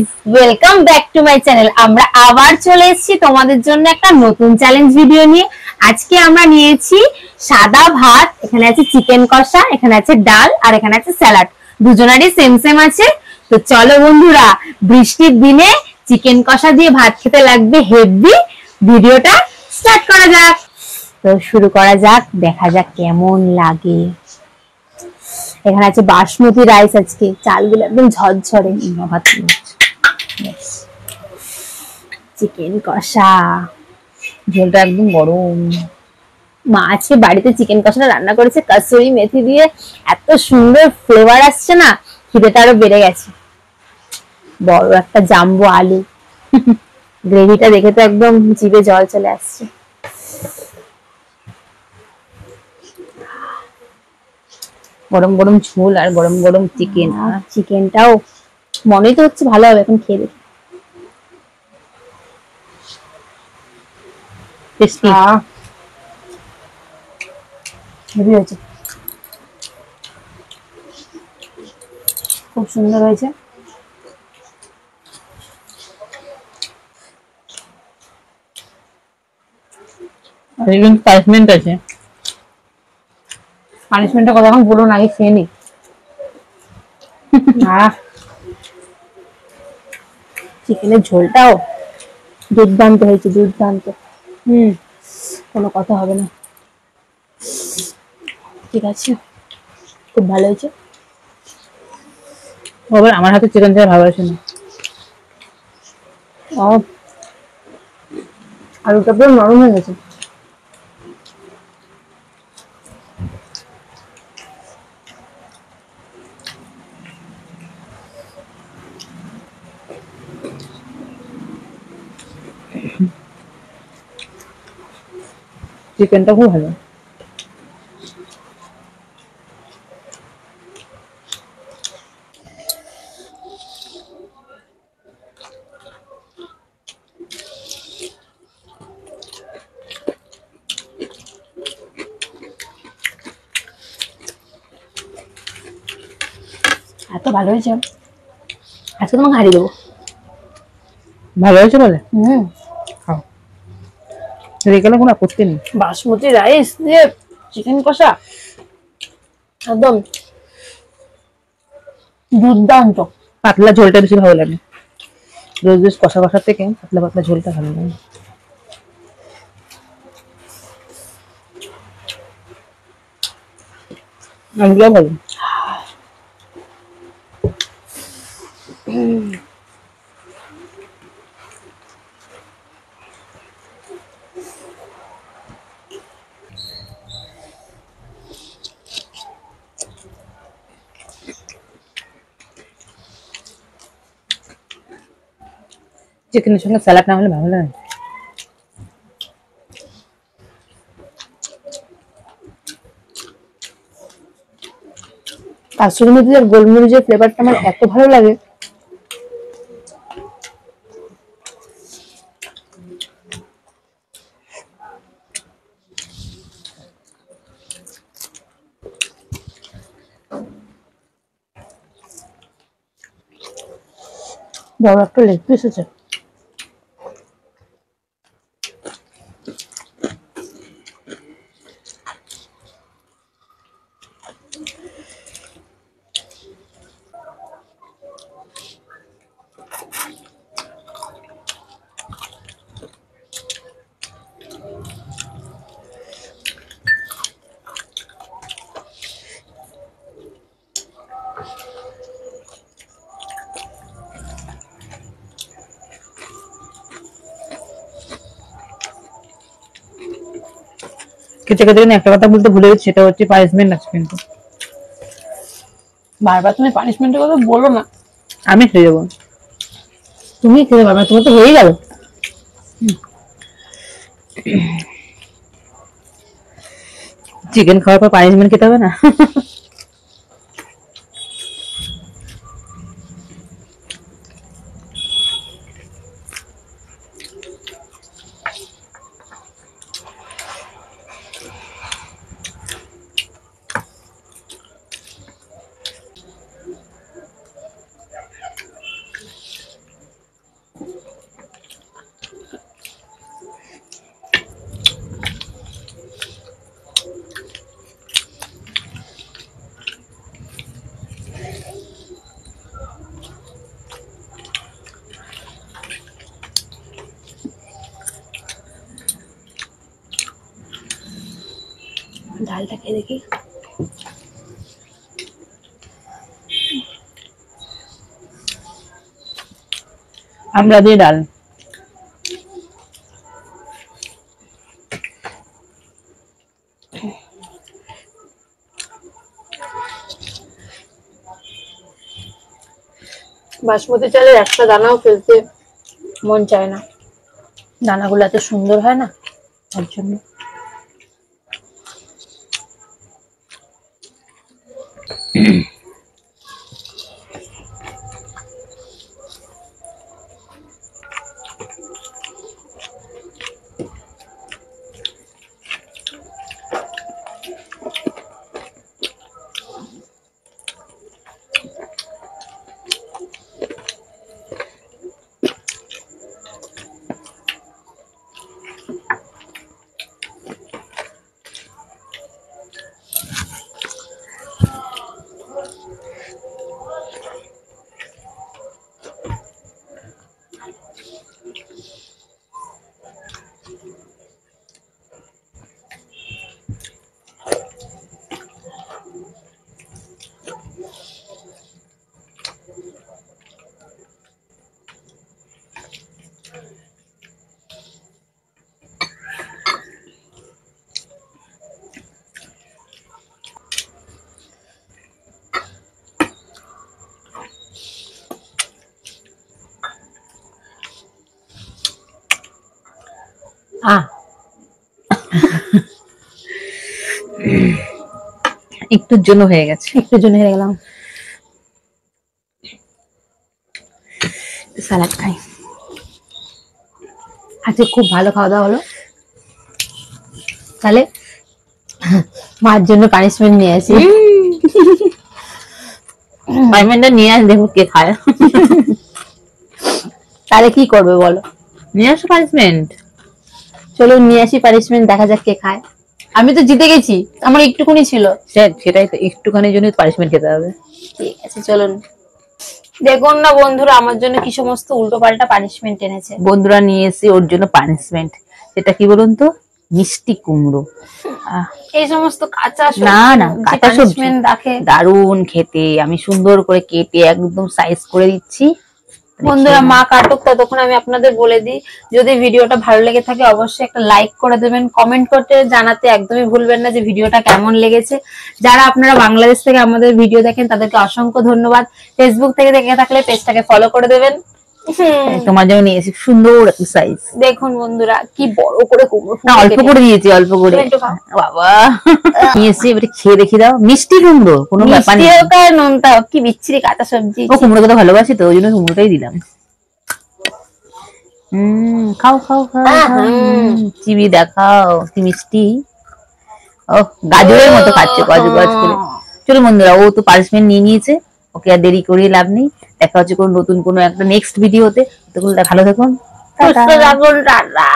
Guys, welcome back to my channel. আমরা আবার চলে এসেছি তোমাদের জন্য একটা নতুন চ্যালেঞ্জ ভিডিও নিয়ে। আজকে আমরা নিয়েছি সাদা ভাত, এখানে আছে চিকেন কষা, এখানে আছে ডাল আর এখানে আছে স্যালাড। দুজনারই সেম সেম আছে। তো চলো বন্ধুরা, বৃষ্টির দিনে চিকেন কষা দিয়ে ভাত খেতে লাগবে হেভি। ভিডিওটা স্টার্ট করা যাক। তো শুরু করা যাক, দেখা যাক কেমন লাগে। এখানে আছে বাসমতি রাইস, আজকে চালগুলো একদম ঝরঝরে। চিকেন কষা, ঝোলটা একদম গরম। মা আজকে বাড়িতে চিকেন কষাটা রান্না করেছে কাসুরি মেথি দিয়ে, এত সুন্দর ফ্লেভার আসছে না, খিদেটা আরো বেড়ে গেছে। বড় একটা জাম্বো আলু, গ্রেভিটা দেখে তো একদম জিভে জল চলে আসছে। গরম গরম ঝোল আর গরম গরম চিকেন, আর চিকেনটাও মনেই তো হচ্ছে ভালো হবে। এখন খেয়ে দেখি। হেভি হয়েছে, খুব সুন্দর হয়েছে। পানিশমেন্ট আছে, পানিশমেন্টের কথা এখন বলো না, আগে খেয়ে নি। চিকেনের ঝোলটাও দুর্দান্ত হয়েছে, দুর্দান্ত। কোনো কথা হবে না, ঠিক আছে, খুব ভালো হয়েছে। আবার আমার হাতে চিকেন ছাড়া ভালো আছে না। আলুটা পুরো নরম হয়ে গেছে। চিকেনটা খুব ভালো। এত ভালো হয়েছে, আজকে তোমাকে হারিয়ে দেবো। ভালো হয়েছে বলে খাও। এখানে কোনো আপত্তি নেই। বাসমতি রাইস দিয়ে চিকেন কষা একদম দুর্দান্ত। পাতলা ঝোলটা বেশি ভালো লাগে, রোজ রোজ কষা কষার থেকে পাতলা পাতলা ঝোলটা ভালো লাগে। আমগুলো ভালো। চিকেনের সঙ্গে স্যালাড না হলে ভালো লাগে। কাসুরি মেথি আর গোলমরিচের ফ্লেভারটা আমার এত ভালো লাগে। বড় একটা লেগ পিস আছে। খেতে খেতে একটা কথা বলতে ভুলে গেছি, সেটা হচ্ছে পানিশমেন্ট আছে কিন্তু। বারবার তুমি পানিশমেন্টের কথা বলো না, আমি খেয়ে যাবো। তুমি খেতে পারবে, তোমার তো হয়ে গেল। চিকেন খাওয়ার পর পানিশমেন্ট খেতে হবে না? ডালটা খেয়ে দেখি। আমরা দিয়ে ডাল। বাসমতি চালের একটা দানাও ফেলতে মন চায় না, দানাগুলো এত সুন্দর হয় না, তার জন্য। একটুর জন্য হয়ে গেছে, একটুর জন্য হয়ে গেলাম। স্যালাড খাই। আজকে খুব ভালো খাওয়া দাওয়া হলো। তাহলে মার জন্য পানিশমেন্ট নিয়ে আসি। পানিশমেন্টটা নিয়ে আস, দেখো কে খায়। তাহলে কি করবে বলো? নিয়ে আসো পানিশমেন্ট। চলো নিয়ে আসি পানিশমেন্ট, দেখা যাক কে খায়। আমি তো জিতে গেছি, আমার একটুখানি ছিল। সেটাই তো, একটুখানির জন্য পানিশমেন্ট খেতে হবে। ঠিক আছে চলুন। দেখুন না বন্ধুরা, আমার জন্য কি সমস্ত উল্টো পাল্টা পানিশমেন্ট এনেছে। বন্ধুরা নিয়ে এসে ওর জন্য পানিশমেন্ট। সেটা কি বলুন তো? মিষ্টি কুমড়ো। এই সমস্ত কাঁচা না না, কাঁচা সবজি রাখে দারুন খেতে। আমি সুন্দর করে কেটে একদম সাইজ করে দিচ্ছি। বন্ধুরা মা কাটুক, ততক্ষণ আমি আপনাদের বলে দিই, যদি ভিডিওটা ভালো লেগে থাকে অবশ্যই একটা লাইক করে দেবেন, কমেন্ট করতে জানাতে একদমই ভুলবেন না যে ভিডিওটা কেমন লেগেছে। যারা আপনারা বাংলাদেশ থেকে আমাদের ভিডিও দেখেন তাদেরকে অসংখ্য ধন্যবাদ। ফেসবুক থেকে দেখে থাকলে পেজটাকে ফলো করে দেবেন। তোমার জন্য নিয়ে এসেছি সুন্দর একটা সাইজ। দেখুন বন্ধুরা কি বড় করে কুমড়ো, না অল্প করে দিয়েছি, অল্প করে। বাবা নিয়ে এসে এবারে খেয়ে দেখি দাও। মিষ্টি কুমড়ো, কোনো ব্যাপার নেই। নোনতা কি বিচ্ছিরি কাঁচা সবজি। ও কুমড়োকে তো ভালোবাসি তো, ওই জন্য কুমড়োটাই দিলাম। খাও খাও খাও, চিবি দেখাও কি মিষ্টি। ও গাজরের মতো খাচ্ছে, গজ গজ করে। চলো বন্ধুরা, ও তো পানিশমেন্ট নিয়ে নিয়েছে, ওকে আর দেরি করিয়ে লাভ নেই। দেখা হচ্ছে কোনো নতুন কোনো একটা নেক্সট ভিডিওতে। ভালো থাকুন, সুস্থ থাকুন, টাটা।